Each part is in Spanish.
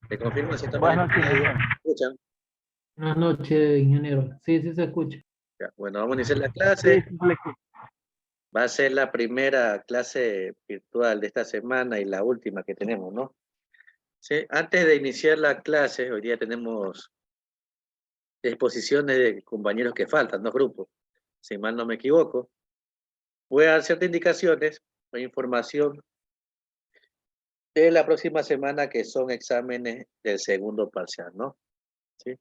Te confirmo si estamos en Buenas noches, audio. ingeniero. ¿Escuchan? Buenas noches, ingeniero. Sí, sí se escucha. Ya, bueno, vamos a iniciar la Sí, clase. sí, le escucho. Va a ser la primera clase virtual de esta semana y la última que tenemos, ¿no? Sí, antes de iniciar la clase, hoy día tenemos exposiciones de compañeros que faltan, dos grupos, si mal no me equivoco. Voy a dar ciertas indicaciones o información de la próxima semana que son exámenes del segundo parcial, ¿no? ¿Sí?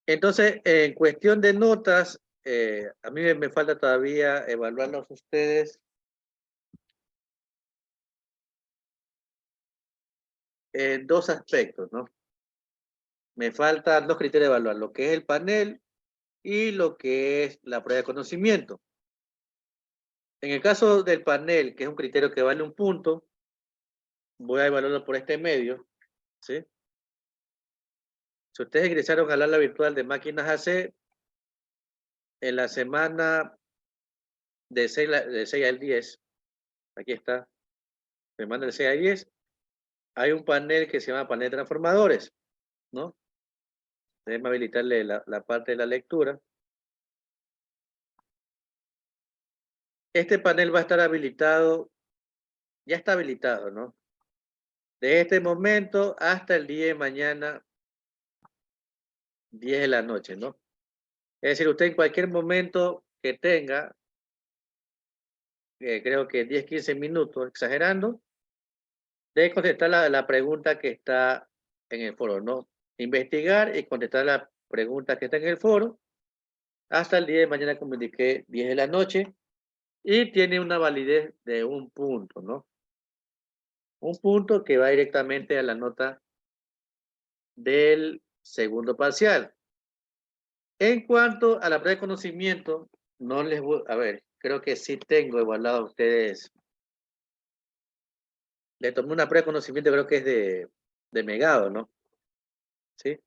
Entonces, en cuestión de notas, a mí me falta todavía evaluarlos ustedes en dos aspectos, ¿no? Me faltan dos criterios de evaluar, lo que es el panel y lo que es la prueba de conocimiento. En el caso del panel, que es un criterio que vale un punto, voy a evaluarlo por este medio, ¿sí? Si ustedes ingresaron al aula virtual de máquinas AC, en la semana de 6 al 10, aquí está, semana de 6 a 10, hay un panel que se llama panel de transformadores, ¿no? Déjenme habilitarle la parte de la lectura. Este panel va a estar habilitado, ya está habilitado, ¿no? De este momento hasta el día de mañana, 10 de la noche, ¿no? Es decir, usted en cualquier momento que tenga, creo que 10, 15 minutos, exagerando, debe contestar la pregunta que está en el foro, ¿no? Investigar y contestar la pregunta que está en el foro hasta el día de mañana, como indiqué, 10 de la noche, y tiene una validez de un punto, ¿no? Un punto que va directamente a la nota del segundo parcial. En cuanto a la prueba de conocimiento, no les voy, a ver, creo que sí tengo evaluado a ustedes. Le tomé una prueba de conocimiento, creo que es de Megado, ¿no? ¿Sí?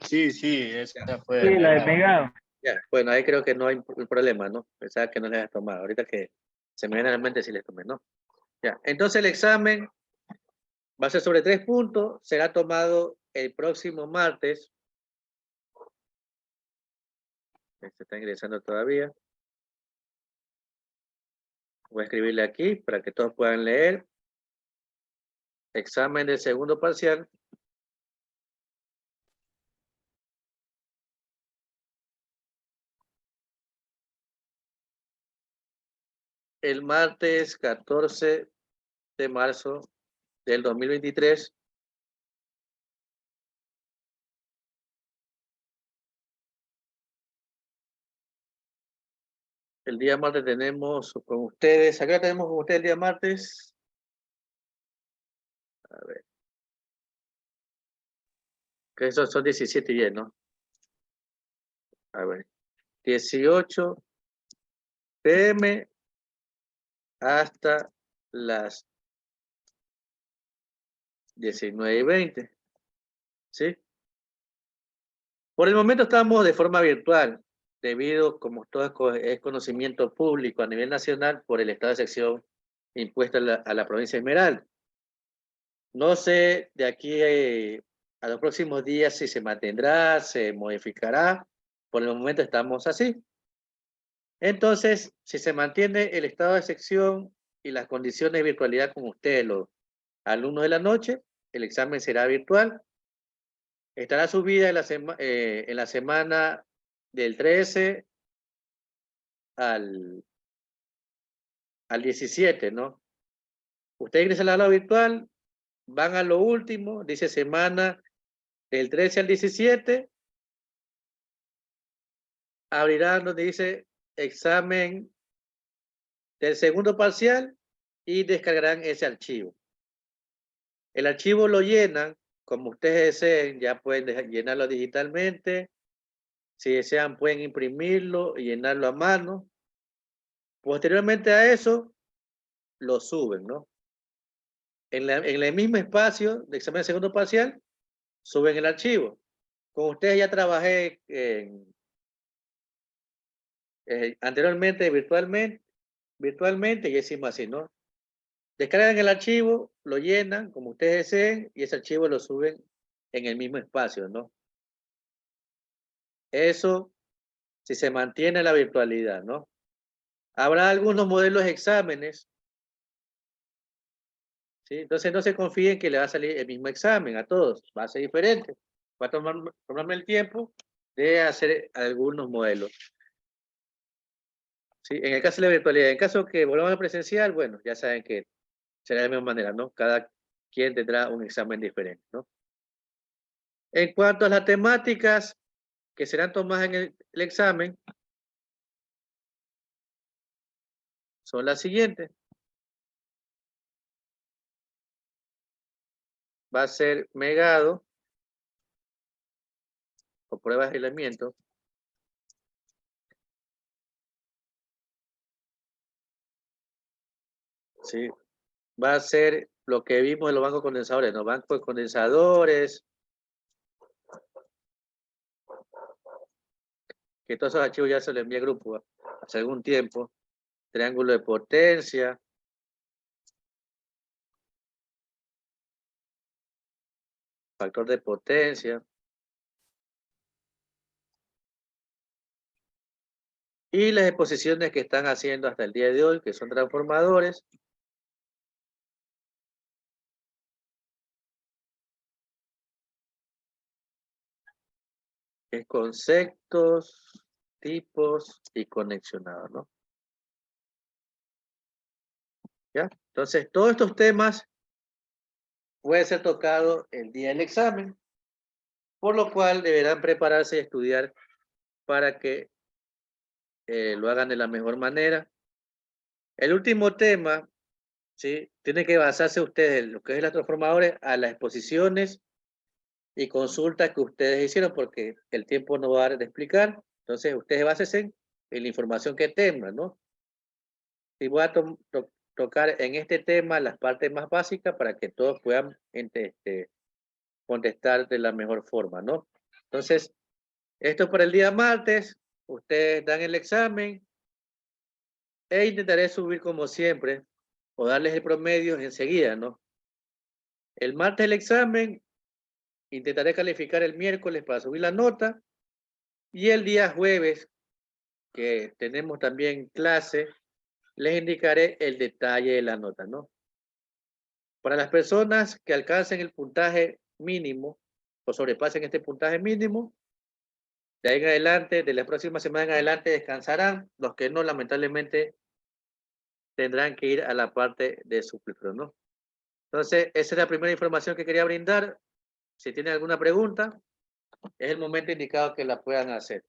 Sí, sí, Ya, esa fue Sí, de la de Megado. pegado. ya. Bueno, ahí creo que no hay problema, ¿no? Pensaba que no les has tomado. Ahorita que se me viene a la mente si les tomé, ¿no? Ya. Entonces el examen va a ser sobre 3 puntos, será tomado el próximo martes. Se está ingresando todavía. Voy a escribirle aquí para que todos puedan leer. Examen del segundo parcial. El martes 14 de marzo del 2023. El día martes tenemos con ustedes, acá tenemos con ustedes el día martes. A ver, que esos son 17 y 10, ¿no? A ver, 18 p.m. hasta las 19:20, ¿sí? Por el momento estamos de forma virtual, debido, como todo es conocimiento público a nivel nacional, por el estado de excepción impuesto a la provincia de Esmeralda. No sé de aquí a los próximos días si se mantendrá, se modificará. Por el momento estamos así. Entonces, si se mantiene el estado de excepción y las condiciones de virtualidad con ustedes, los alumnos de la noche, el examen será virtual. Estará subida en la semana del 13 al 17, ¿no? Ustedes ingresan al aula virtual, van a lo último, dice semana del 13 al 17, abrirán donde dice examen del segundo parcial y descargarán ese archivo. El archivo lo llenan como ustedes deseen, ya pueden llenarlo digitalmente. Si desean, pueden imprimirlo y llenarlo a mano. Posteriormente a eso, lo suben, ¿no? En el mismo espacio de examen de segundo parcial, suben el archivo. Con ustedes ya trabajé anteriormente virtualmente y hicimos así, ¿no? Descargan el archivo, lo llenan como ustedes deseen y ese archivo lo suben en el mismo espacio, ¿no? Eso si se mantiene la virtualidad, ¿no? Habrá algunos modelos de exámenes, ¿sí? Entonces no se confíen que le va a salir el mismo examen a todos, va a ser diferente. Va a tomarme el tiempo de hacer algunos modelos. ¿Sí? En el caso de la virtualidad, en caso que volvamos a presencial, bueno, ya saben que será de la misma manera, ¿no? Cada quien tendrá un examen diferente, ¿no? En cuanto a las temáticas que serán tomadas en el examen, son las siguientes. Va a ser megado o pruebas de aislamiento. ¿Sí? Va a ser lo que vimos en los bancos condensadores, ¿no? Bancos condensadores, que todos esos archivos ya se los envía al grupo hace algún tiempo. Triángulo de potencia. Factor de potencia. Y las exposiciones que están haciendo hasta el día de hoy, que son transformadores. Conceptos, tipos y conexionados, ¿no? ¿Ya? Entonces, todos estos temas pueden ser tocados el día del examen, por lo cual deberán prepararse y estudiar para que lo hagan de la mejor manera. El último tema, ¿sí? Tiene que basarse ustedes en lo que es las transformadores a las exposiciones y consultas que ustedes hicieron, porque el tiempo no va a dar de explicar. Entonces, ustedes básense en la información que tengan, ¿no? Y voy a tocar en este tema las partes más básicas para que todos puedan contestar de la mejor forma, ¿no? Entonces, esto para el día martes, ustedes dan el examen e intentaré subir como siempre o darles el promedio enseguida, ¿no? El martes el examen, intentaré calificar el miércoles para subir la nota y el día jueves, que tenemos también clase, les indicaré el detalle de la nota, ¿no? Para las personas que alcancen el puntaje mínimo o sobrepasen este puntaje mínimo, de ahí en adelante, de la próxima semana en adelante descansarán. Los que no, lamentablemente, tendrán que ir a la parte de supletorio, ¿no? Entonces, esa es la primera información que quería brindar. Si tienen alguna pregunta, es el momento indicado que la puedan hacer.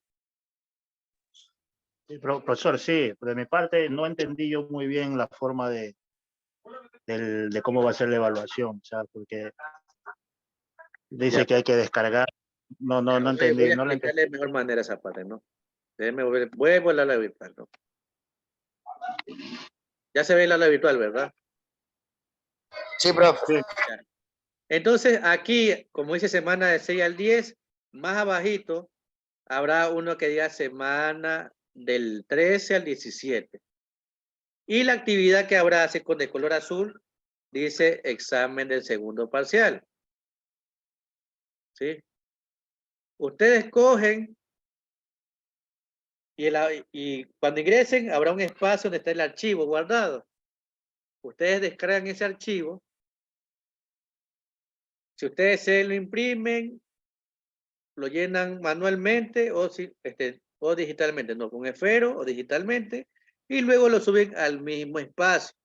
Sí, profesor, sí, de mi parte no entendí yo muy bien la forma de cómo va a ser la evaluación, o sea, porque dice Ya. que hay que descargar, no Voy a entendí, no lo entendí. explicarle de mejor manera esa parte, ¿no? Déjenme voy a volver a la virtual, ¿no? Ya se ve la virtual, ¿verdad? Sí, profe. Sí, Ya. Entonces, aquí, como dice semana de 6 al 10, más abajito, habrá uno que diga semana del 13 al 17. Y la actividad que habrá así con de color azul dice examen del segundo parcial. ¿Sí? Ustedes cogen y cuando ingresen habrá un espacio donde está el archivo guardado. Ustedes descargan ese archivo. Si ustedes se lo imprimen, lo llenan manualmente o digitalmente, no con esfero o digitalmente, y luego lo suben al mismo espacio.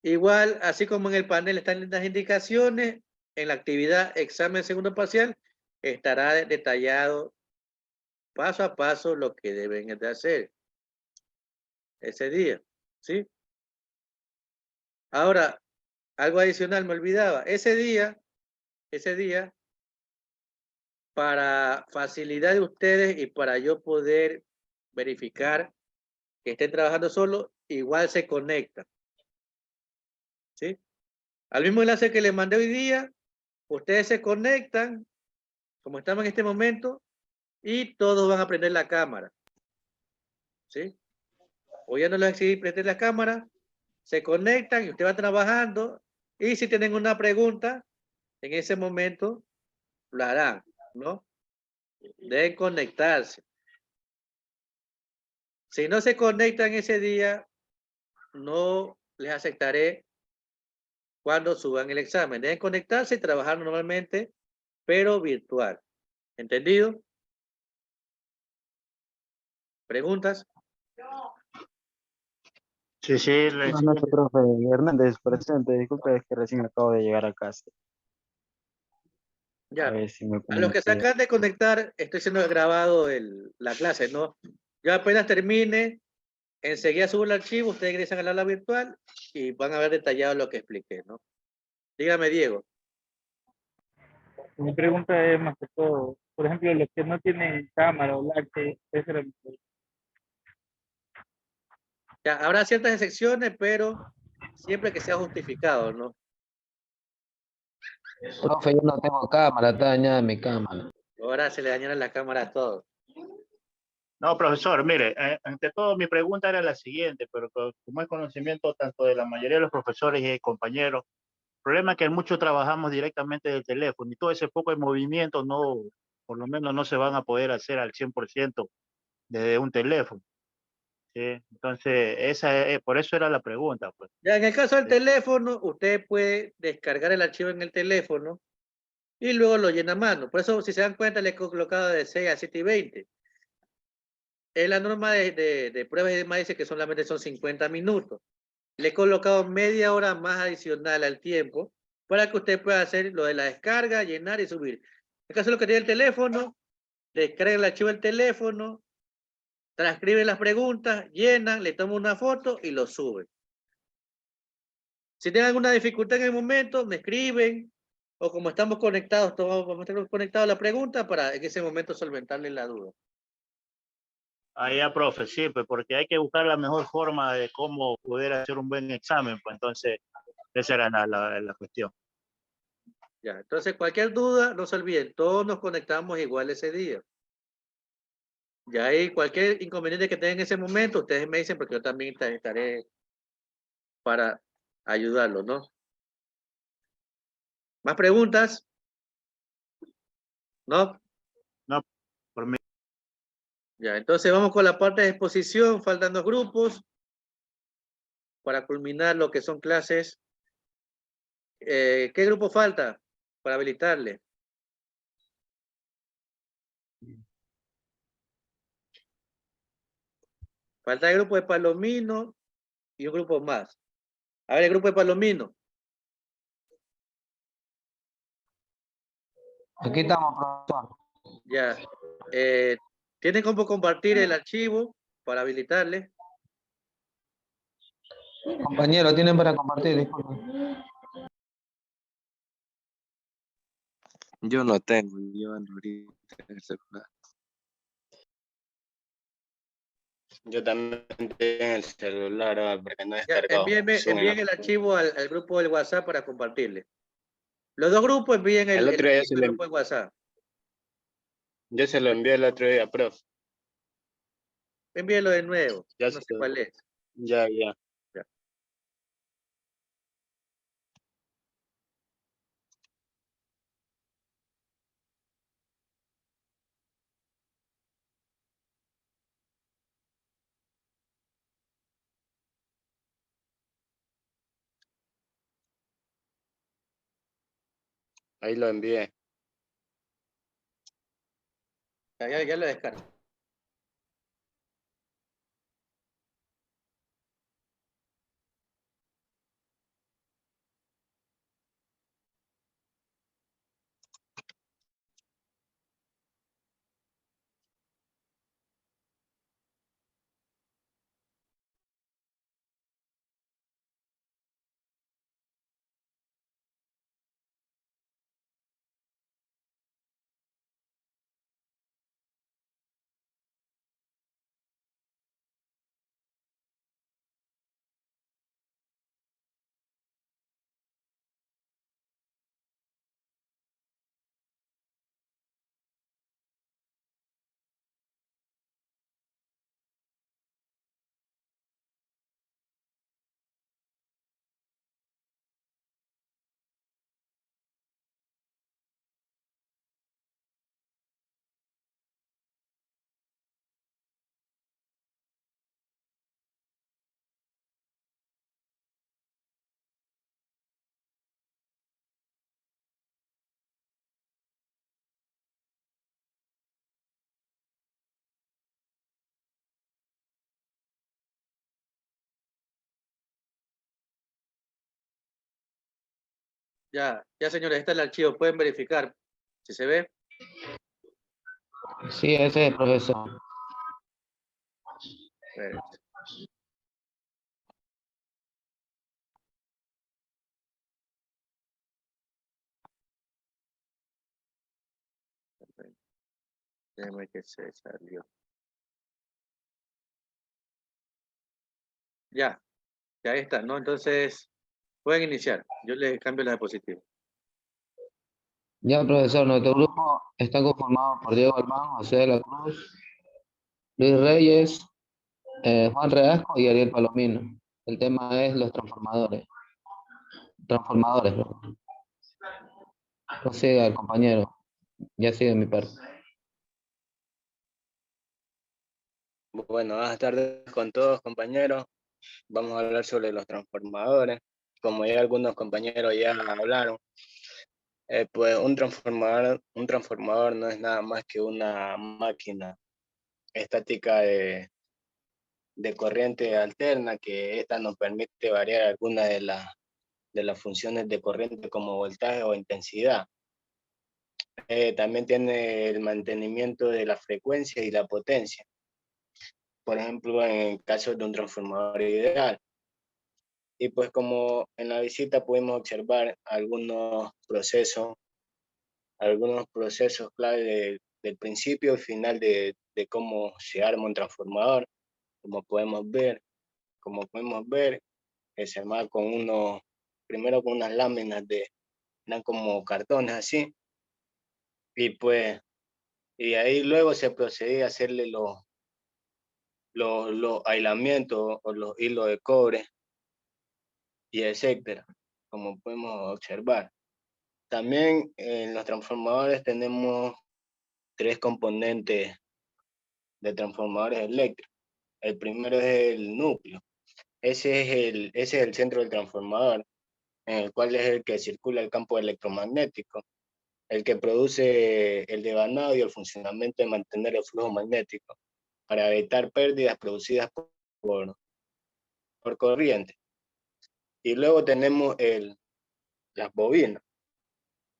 Igual, así como en el panel están las indicaciones, en la actividad examen segundo parcial estará detallado paso a paso lo que deben de hacer ese día, ¿sí? Ahora, algo adicional me olvidaba, ese día, para facilidad de ustedes y para yo poder verificar que estén trabajando solo, igual se conectan, ¿sí? Al mismo enlace que les mandé hoy día, ustedes se conectan, como estamos en este momento, y todos van a prender la cámara, ¿sí? Hoy ya no les exigí prender la cámara, se conectan y usted va trabajando. Y si tienen una pregunta, en ese momento lo harán, ¿no? Deben conectarse. Si no se conectan ese día, no les aceptaré cuando suban el examen. Deben conectarse y trabajar normalmente, pero virtual. ¿Entendido? ¿Preguntas? Sí, sí, Buenas noches, profe. Hernández, presente. Disculpe, es que recién acabo de llegar a casa. A Ya. ver si me A los que se comunico. acaban de conectar, estoy siendo grabado la clase, ¿no? Yo apenas termine, enseguida subo el archivo, ustedes ingresan al aula virtual y van a ver detallado lo que expliqué, ¿no? Dígame, Diego. Mi pregunta es más que todo, por ejemplo, los que no tienen cámara o láctea, esa era mi pregunta. Ya, habrá ciertas excepciones, pero siempre que sea justificado, ¿no? Profe, yo no tengo cámara, está dañada mi cámara. Ahora se le dañaron la cámara a todos. No, profesor, mire, ante todo mi pregunta era la siguiente, pero como es conocimiento tanto de la mayoría de los profesores y compañeros, el problema es que muchos trabajamos directamente del teléfono y todo ese poco de movimiento no, por lo menos no se van a poder hacer al 100% desde un teléfono. ¿Sí? Entonces, por eso era la pregunta. Pues. Ya, en el caso del Sí. teléfono, usted puede descargar el archivo en el teléfono y luego lo llena a mano. Por eso, si se dan cuenta, le he colocado de 6 a 7 y 20. En la norma de pruebas y demás dice que solamente son 50 minutos. Le he colocado media hora más adicional al tiempo para que usted pueda hacer lo de la descarga, llenar y subir. En el caso de lo que tiene el teléfono, descarga el archivo del teléfono, transcribe las preguntas, llena, le toma una foto y lo sube. Si tienen alguna dificultad en el momento, me escriben, o como estamos conectados, todos vamos a estar conectados a la pregunta para en ese momento solventarle la duda. Ahí ya, profe, sí, pues porque hay que buscar la mejor forma de cómo poder hacer un buen examen, pues entonces esa era la cuestión. Ya, entonces cualquier duda, no se olviden, todos nos conectamos igual ese día. Ya hay cualquier inconveniente que tengan en ese momento, ustedes me dicen porque yo también estaré para ayudarlos, ¿no? ¿Más preguntas? ¿No? No, por mí. Ya, entonces vamos con la parte de exposición, faltan 2 grupos para culminar lo que son clases. ¿Qué grupo falta para habilitarle? Falta el grupo de Palomino y un grupo más. A ver, el grupo de Palomino. Aquí estamos, profesor. Ya. ¿Tienen cómo compartir el archivo para habilitarle? Compañero, tienen para compartir, disculpe. Yo no tengo, yo ando ahorita en el celular. Yo también tengo el celular porque no he Ya, descargado. envíen el archivo al grupo del WhatsApp para compartirle. Los 2 grupos envíen El el otro día archivo al grupo de WhatsApp. yo se lo envié el otro día, profe. Envíenlo de nuevo. Ya, No sé cuál es. ya. Ya. Ahí lo envié. Ya lo descargo. Ya, señores, está el archivo, pueden verificar si se ve. Sí, ese es el profesor. Perfecto. Déjame que se salió. Ya está, ¿no? Entonces, pueden iniciar. Yo les cambio la diapositiva. Ya, profesor, nuestro grupo está conformado por Diego Almán, José de la Cruz, Luis Reyes, Juan Reasco y Ariel Palomino. El tema es los transformadores. Perdón. Prosiga el compañero. Ya sigue mi parte. Bueno, buenas tardes con todos, compañeros. Vamos a hablar sobre los transformadores. Como ya algunos compañeros ya hablaron, pues un transformador no es nada más que una máquina estática de corriente alterna, que esta nos permite variar algunas de las funciones de corriente como voltaje o intensidad. También tiene el mantenimiento de la frecuencia y la potencia. Por ejemplo, en el caso de un transformador ideal. Y pues como en la visita pudimos observar algunos procesos clave del principio y final de cómo se arma un transformador, como podemos ver, que se arma primero con unas láminas eran como cartones así, y ahí luego se procedía a hacerle los aislamientos o los hilos de cobre, y etcétera, como podemos observar. También en los transformadores tenemos 3 componentes de transformadores eléctricos. El primero es el núcleo. Ese es el centro del transformador, en el cual es el que circula el campo electromagnético, el que produce el devanado y el funcionamiento de mantener el flujo magnético para evitar pérdidas producidas por corriente. Y luego tenemos las bobinas.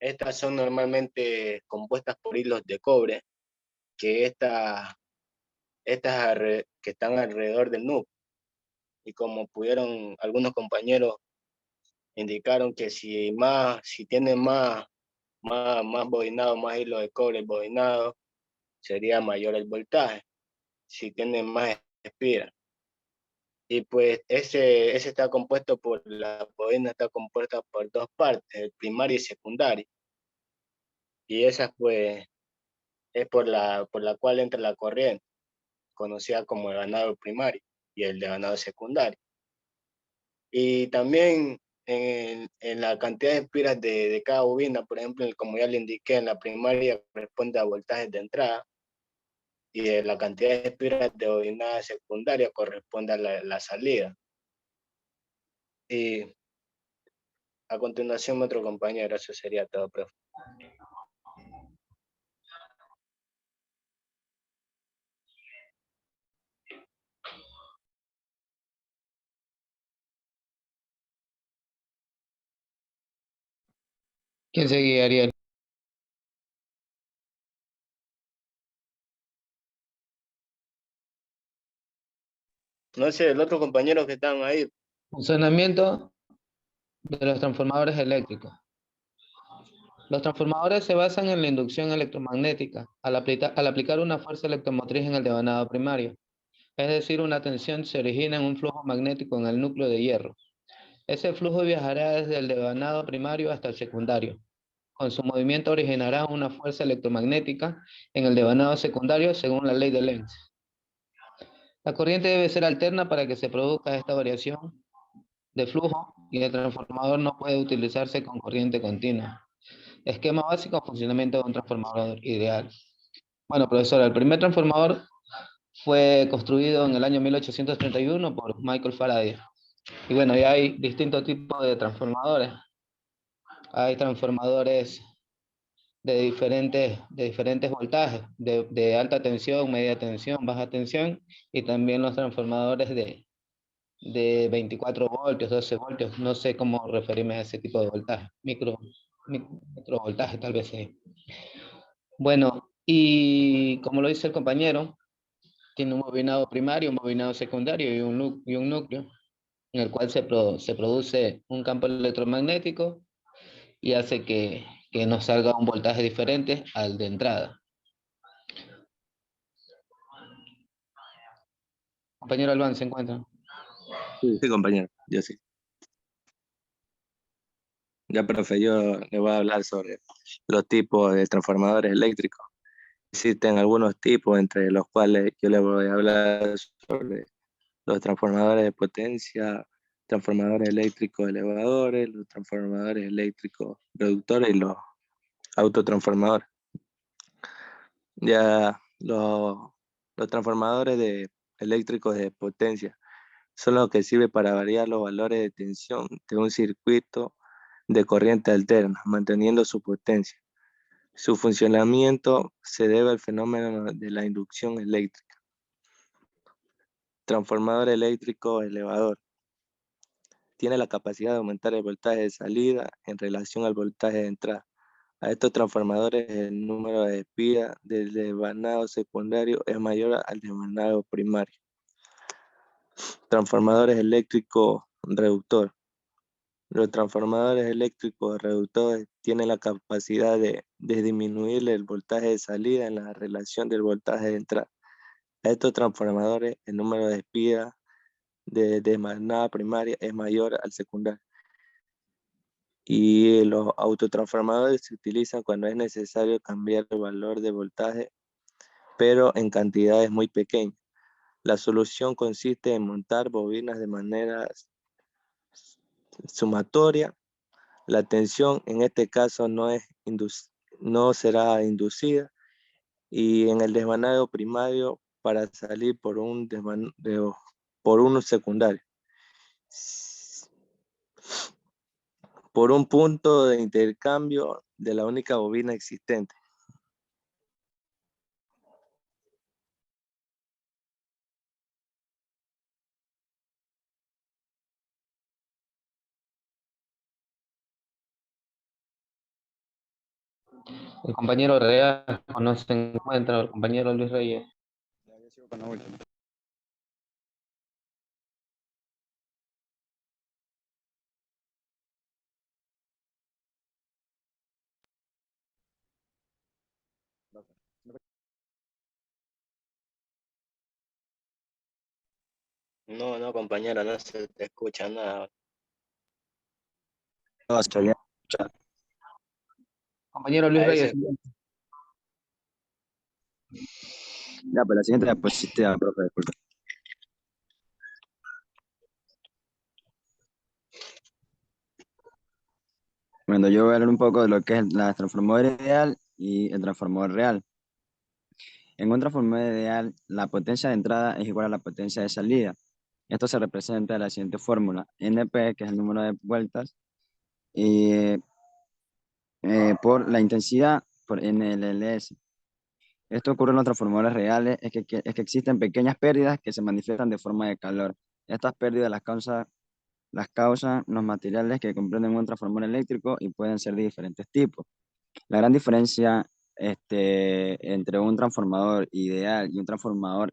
Estas son normalmente compuestas por hilos de cobre, que que están alrededor del núcleo. Y como pudieron, algunos compañeros indicaron que si tiene más bobinado, más hilo de cobre el bobinado, sería mayor el voltaje. Si tiene más espiras. Y pues ese está compuesto la bobina está compuesta por 2 partes, el primario y secundario. Y esa pues es por la cual entra la corriente, conocida como el ganado primario y el de ganado secundario. Y también en la cantidad de espiras de cada bobina, por ejemplo, como ya le indiqué, en la primaria corresponde a voltajes de entrada, y la cantidad de espiras de bobina secundaria corresponde a la salida. Y a continuación, otro compañero, eso sería todo, profe. ¿Quién sigue, Ariel? No sé, el otro compañero que están ahí. Funcionamiento de los transformadores eléctricos. Los transformadores se basan en la inducción electromagnética al aplicar una fuerza electromotriz en el devanado primario. Es decir, una tensión se origina en un flujo magnético en el núcleo de hierro. Ese flujo viajará desde el devanado primario hasta el secundario. Con su movimiento originará una fuerza electromagnética en el devanado secundario según la ley de Lenz. La corriente debe ser alterna para que se produzca esta variación de flujo y el transformador no puede utilizarse con corriente continua. Esquema básico, funcionamiento de un transformador ideal. Bueno, profesor, el primer transformador fue construido en el año 1831 por Michael Faraday. Y bueno, ya hay distintos tipos de transformadores. Hay transformadores de diferentes voltajes, de alta tensión, media tensión, baja tensión, y también los transformadores de de 24 voltios, 12 voltios, no sé cómo referirme a ese tipo de voltaje, microvoltaje tal vez sí. Bueno, y como lo dice el compañero, tiene un bobinado primario, un bobinado secundario y un núcleo, en el cual se produce un campo electromagnético y hace que nos salga un voltaje diferente al de entrada. Compañero Albán, ¿se encuentra? Sí, compañero, yo sí. Ya, profe, yo le voy a hablar sobre los tipos de transformadores eléctricos. Existen algunos tipos, entre los cuales yo le voy a hablar sobre los transformadores de potencia, transformadores eléctricos elevadores, los transformadores eléctricos reductores y los autotransformadores. Ya los transformadores eléctricos de potencia son los que sirven para variar los valores de tensión de un circuito de corriente alterna, manteniendo su potencia. Su funcionamiento se debe al fenómeno de la inducción eléctrica. Transformador eléctrico elevador. Tiene la capacidad de aumentar el voltaje de salida en relación al voltaje de entrada. A estos transformadores el número de espiras del devanado secundario es mayor al devanado primario. Transformadores eléctricos reductor. Los transformadores eléctricos reductores tienen la capacidad de disminuir el voltaje de salida en la relación del voltaje de entrada. A estos transformadores el número de espiras de devanada primaria es mayor al secundario. Y los autotransformadores se utilizan cuando es necesario cambiar el valor de voltaje, pero en cantidades muy pequeñas. La solución consiste en montar bobinas de manera sumatoria. La tensión en este caso no será inducida y en el desvanado primario para salir por un secundario. Por un punto de intercambio de la única bobina existente. El compañero Real no se encuentra, el compañero Luis Reyes. Yo sigo con la última. No, no, compañero, no se te escucha nada. No, se olía. Compañero Luis A Reyes. ese, Ya, pues la siguiente diapositiva, profe, disculpe. Bueno, yo voy a hablar un poco de lo que es la transformadora ideal y el transformador real. En un transformador ideal, la potencia de entrada es igual a la potencia de salida. Esto se representa en la siguiente fórmula: NP, que es el número de vueltas, y, por la intensidad por NLS. Esto ocurre en los transformadores reales, es que existen pequeñas pérdidas que se manifiestan de forma de calor. Estas pérdidas las causan los materiales que comprenden un transformador eléctrico y pueden ser de diferentes tipos. La gran diferencia entre un transformador ideal y un transformador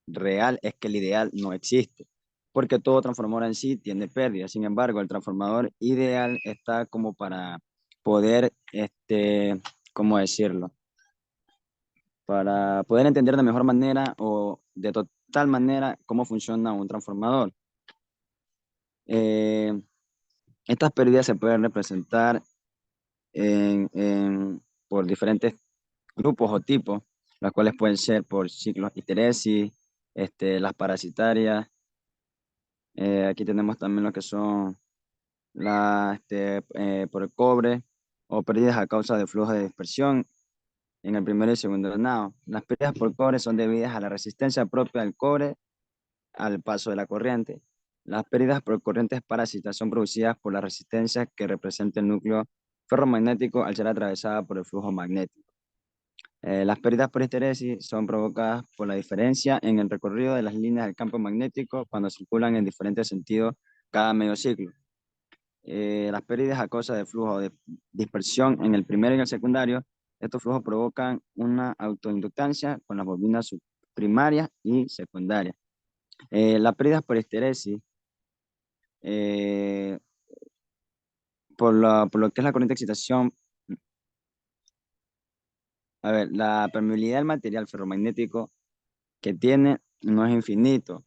real es que el ideal no existe, porque todo transformador en sí tiene pérdidas. Sin embargo, el transformador ideal está como para poder, ¿cómo decirlo? Para poder entender de mejor manera o de total manera cómo funciona un transformador. Eh, Estas pérdidas se pueden representar por diferentes grupos o tipos, las cuales pueden ser por ciclos histeresis, las parasitarias. Aquí tenemos también lo que son por el cobre o pérdidas a causa de flujo de dispersión en el primer y segundo nado. Las pérdidas por cobre son debidas a la resistencia propia del cobre al paso de la corriente. Las pérdidas por corrientes parásitas son producidas por la resistencia que representa el núcleo ferromagnético al ser atravesada por el flujo magnético. Las pérdidas por histeresis son provocadas por la diferencia en el recorrido de las líneas del campo magnético cuando circulan en diferentes sentidos cada medio ciclo. Las pérdidas a causa de flujo de dispersión en el primero y en el secundario, estos flujos provocan una autoinductancia con las bobinas primarias y secundarias. Las pérdidas por histeresis, por lo que es la corriente de excitación, a ver, la permeabilidad del material ferromagnético que tiene no es infinito.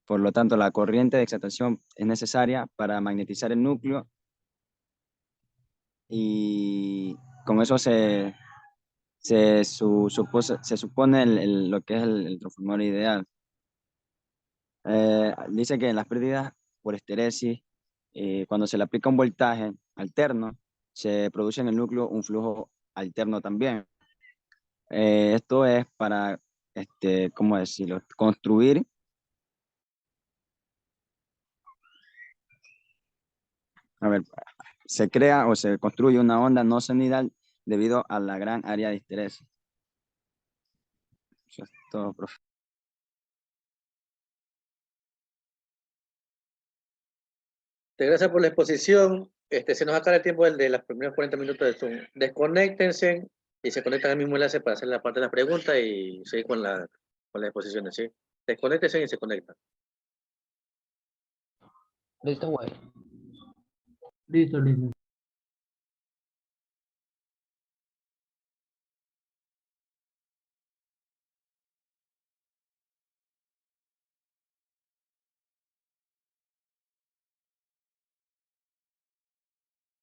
Por lo tanto, la corriente de excitación es necesaria para magnetizar el núcleo y con eso se supone lo que es el transformador ideal. Dice que en las pérdidas por histeresis, cuando se le aplica un voltaje alterno, se produce en el núcleo un flujo alterno también. Esto es para, ¿cómo decirlo? Construir se crea o se construye una onda no senoidal debido a la gran área de histeresis. Eso es todo, profe. Gracias por la exposición. Se nos acaba el tiempo de los primeros 40 minutos de Zoom. Desconéctense y se conectan al mismo enlace para hacer la parte de las preguntas y seguir con las exposiciones, ¿sí? Desconéctense y se conectan. Listo, güey. Listo, listo.